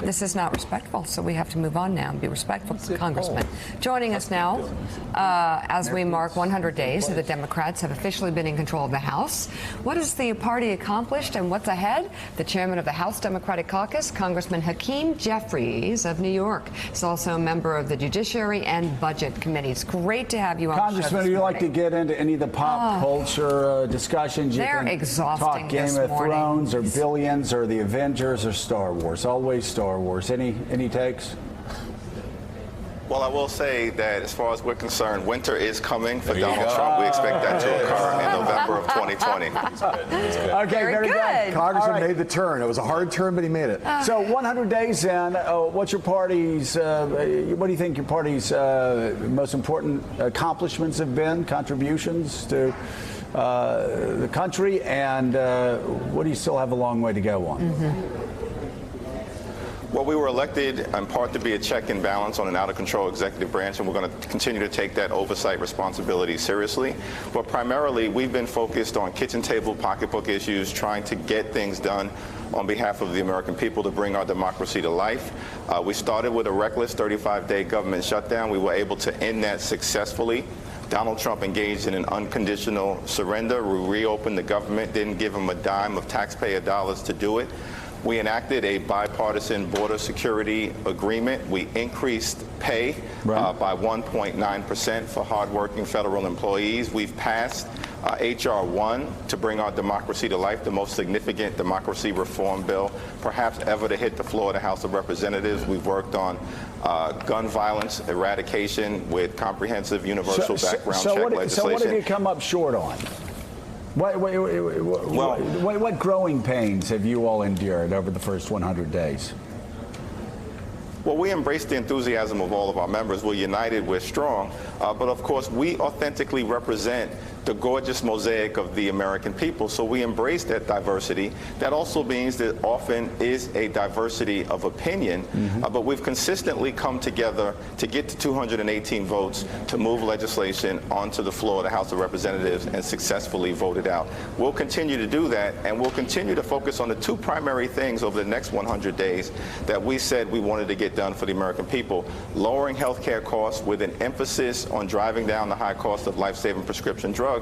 This is not respectful, so we have to move on now and be respectful to the Congressman. Joining us now, as we mark 100 days that the Democrats have officially been in control of the House. What has the party accomplished and what's ahead? The chairman of the House Democratic Caucus, Congressman Hakeem Jeffries of New York. He's also a member of the Judiciary and Budget Committees. Great to have you on the show. Congressman, do you like to get into any of the pop culture discussions? They're exhausting. Talk Game of Thrones or Billions or the Avengers or Star Wars. Always Star Wars. Any takes? Well, I will say that as far as we're concerned, winter is coming for Donald Trump. We expect that to occur in November of 2020. Okay, very good. Congressman made the turn. It was a hard turn, but he made it. So 100 days in, what's your party's, what do you think your party's most important accomplishments have been, contributions to the country, and what do you still have a long way to go on? Well, we were elected in part to be a check and balance on an out-of-control executive branch, and we're going to continue to take that oversight responsibility seriously. But primarily, we've been focused on kitchen table pocketbook issues, trying to get things done on behalf of the American people to bring our democracy to life. We started with a reckless 35-day government shutdown. We were able to end that successfully. Donald Trump engaged in an unconditional surrender. We reopened the government, didn't give him a dime of taxpayer dollars to do it. We enacted a bipartisan border security agreement. We increased pay by 1.9% for hardworking federal employees. We've passed H.R. 1 to bring our democracy to life, the most significant democracy reform bill perhaps ever to hit the floor of the House of Representatives. We've worked on gun violence eradication with comprehensive universal background check legislation. So what did you come up short on? What growing pains have you all endured over the first 100 days? Well, we embrace the enthusiasm of all of our members. We're united, we're strong. But of course, we authentically represent the gorgeous mosaic of the American people. So we embrace that diversity. That also means that often is a diversity of opinion. But we've consistently come together to get to 218 votes to move legislation onto the floor of the House of Representatives and successfully vote it out. We'll continue to do that, and we'll continue to focus on the two primary things over the next 100 days that we said we wanted to get done for the American people: lowering health care costs with an emphasis on driving down the high cost of life-saving prescription drugs,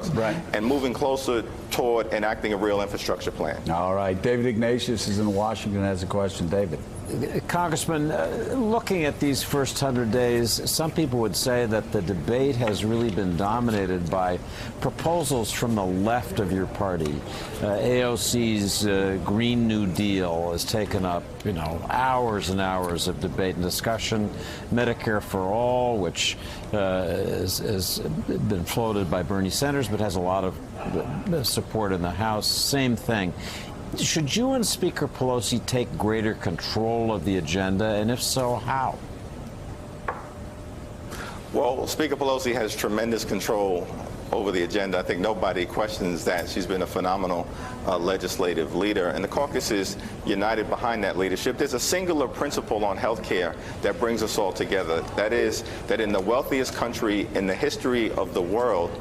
and moving closer toward enacting a real infrastructure plan. All right. David Ignatius is in Washington, has a question. David. Congressman, looking at these first 100 days, some people would say that the debate has really been dominated by proposals from the left of your party. AOC's Green New Deal has taken up, hours and hours of debate and discussion. Medicare for All, which has been floated by Bernie Sanders, but has a lot of support in the House. Same thing. Should you and Speaker Pelosi take greater control of the agenda, and if so, how? Well, Speaker Pelosi has tremendous control over the agenda. I think nobody questions that. She's been a phenomenal legislative leader, and the caucus is united behind that leadership. There's a singular principle on health care that brings us all together. That is that in the wealthiest country in the history of the world,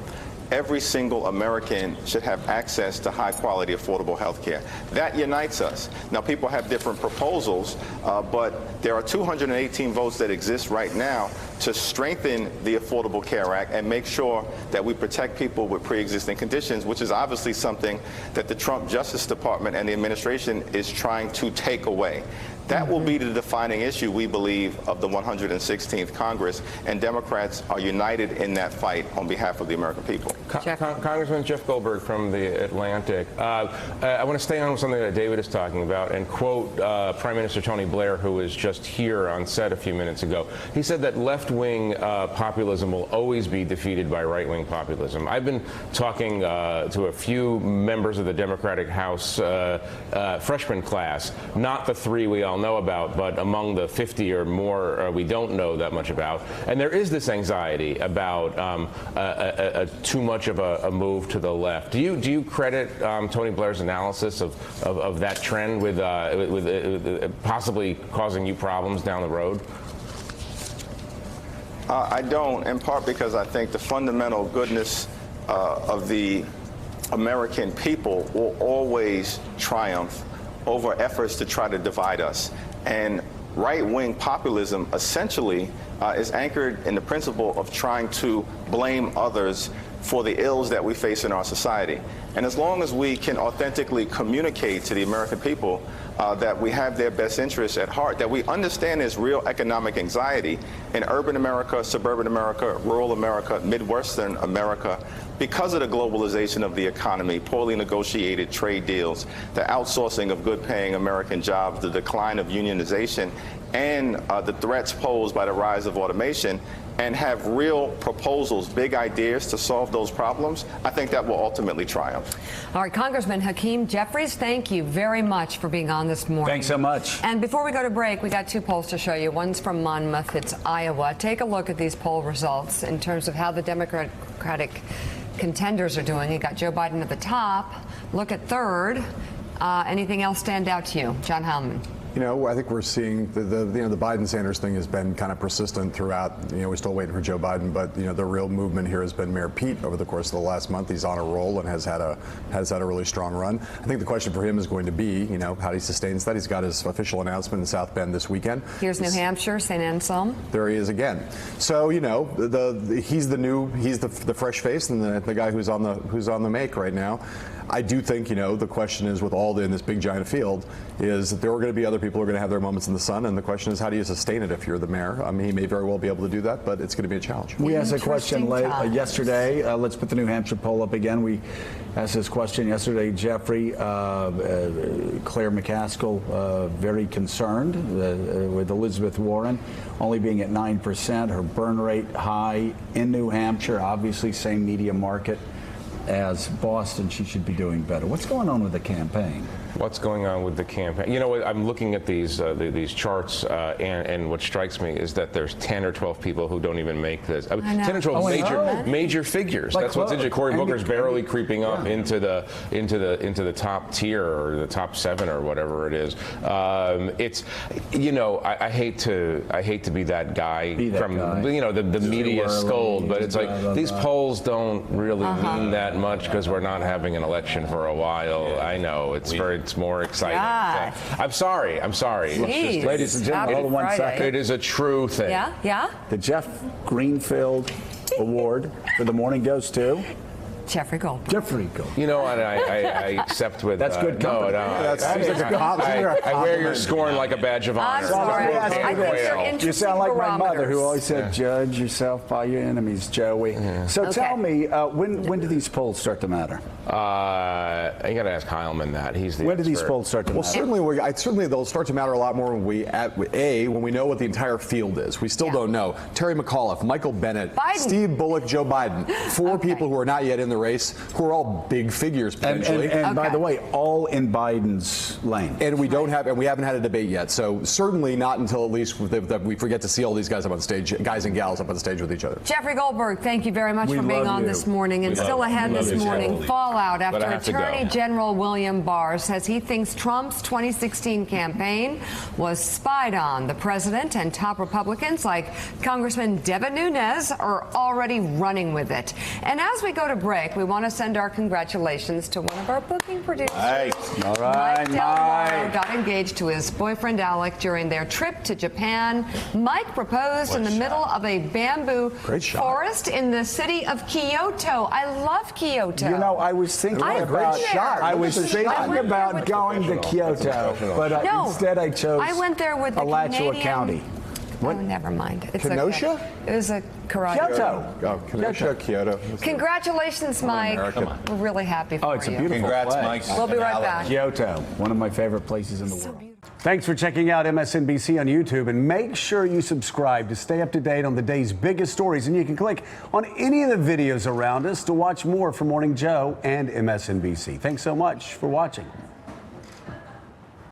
every single American should have access to high-quality, affordable health care. That unites us. Now, people have different proposals, but there are 218 votes that exist right now to strengthen the Affordable Care Act and make sure that we protect people with pre-existing conditions, which is obviously something that the Trump Justice Department and the administration is trying to take away. That will be the defining issue, we believe, of the 116th Congress, and Democrats are united in that fight on behalf of the American people. Congressman Jeff Goldberg from The Atlantic. I want to stay on with something that David is talking about and quote Prime Minister Tony Blair, who was just here on set a few minutes ago. He said that left-wing populism will always be defeated by right-wing populism. I've been talking to a few members of the Democratic House freshman class, not the three we all know about, but among the 50 or more we don't know that much about. And there is this anxiety about too much of a move to the left. Do you credit Tony Blair's analysis of that trend with possibly causing you problems down the road? I don't, in part because I think the fundamental goodness of the American people will always triumph over efforts to try to divide us. And right-wing populism essentially is anchored in the principle of trying to blame others for the ills that we face in our society. And as long as we can authentically communicate to the American people that we have their best interests at heart, that we understand there's real economic anxiety in urban America, suburban America, rural America, Midwestern America, because of the globalization of the economy, poorly negotiated trade deals, the outsourcing of good-paying American jobs, the decline of unionization, and the threats posed by the rise of automation, and have real proposals, big ideas to solve those problems, I think that will ultimately triumph. All right, Congressman Hakeem Jeffries, thank you very much for being on this morning. Thanks so much. And before we go to break, we got two polls to show you. One's from Monmouth, it's Iowa. Take a look at these poll results in terms of how the Democratic contenders are doing. You got Joe Biden at the top. Look at third. Anything else stand out to you? John Hellman. You know, I think we're seeing the Biden-Sanders thing has been kind of persistent throughout. You know, we're still waiting for Joe Biden, but the real movement here has been Mayor Pete over the course of the last month. He's on a roll and has had a really strong run. I think the question for him is going to be, how he sustains that. He's got his official announcement in South Bend this weekend. Here's New Hampshire, St. Anselm. There he is again. So he's the fresh face and the guy who's on the make right now. I do think, the question is with all in this big giant field is that there are going to be other people who are going to have their moments in the sun, and the question is how do you sustain it if you're the mayor? I mean, he may very well be able to do that, but it's going to be a challenge. We asked a question yesterday. Let's put the New Hampshire poll up again. We asked this question yesterday. Jeffrey, Claire McCaskill, very concerned with Elizabeth Warren only being at 9%. Her burn rate high in New Hampshire, obviously same media market as Boston. She should be doing better. What's going on with the campaign? What's going on with the campaign? You know, I'm looking at these charts, and what strikes me is that there's 10 or 12 people who don't even make this. 10 or 12 major figures. Like That's what's interesting. Cory Booker's barely creeping up into the top tier or the top 7 or whatever it is. It's I hate to be that guy the media scold, but it's like these polls don't really mean that much because we're not having an election for a while. I know it's more exciting. God. I'm sorry. Jeez. Ladies and gentlemen, hold on 1 second. It is a true thing. Yeah. The Jeff Greenfield Award for the morning goes to Jeffrey Goldberg. Jeffrey Goldberg. You know what? I accept with. That's good company. I wear your scorn like a badge of honor. I'm sorry. I think you're interesting. You sound like my mother, who always said, Yeah. "Judge yourself by your enemies, Joey." Yeah. So tell me, when do these polls start to matter? You got to ask Heilman that. He's the When do these expert. polls start to matter? Certainly they'll start to matter a lot more when we know what the entire field is. We still don't know. Terry McAuliffe, Michael Bennett, Biden. Steve Bullock, Joe Biden. 4 people who are not yet in the race, who are all big figures potentially. And by the way, all in Biden's lane. And we haven't had a debate yet. So certainly not until at least that we forget to see all these guys up on stage, guys and gals up on stage with each other. Jeffrey Goldberg, thank you very much We for being love on you. this morning. And still ahead this morning, fallout after But I have to go. Attorney General William Barr says he thinks Trump's 2016 campaign was spied on. The president and top Republicans like Congressman Devin Nunes are already running with it. And as we go to break, we want to send our congratulations to one of our booking producers. All right, Mike Del Mar Mike. got engaged to his boyfriend Alec during their trip to Japan. Mike proposed in the middle of a bamboo forest in the city of Kyoto. I love Kyoto. I was thinking I've about been there. I was thinking I went there about with- going to Kyoto, but No, instead I chose I went there with the Alachua Canadian- County. Oh, never mind. It's Kenosha? okay. It was a karate. Kyoto. Oh, Kenosha, Kyoto. Congratulations, Mike. We're really happy for you. Oh, it's a beautiful Congrats, place. Mike. We'll be right back. Kyoto, one of my favorite places in the world. Thanks for checking out MSNBC on YouTube, and make sure you subscribe to stay up to date on the day's biggest stories. And you can click on any of the videos around us to watch more from Morning Joe and MSNBC. Thanks so much for watching.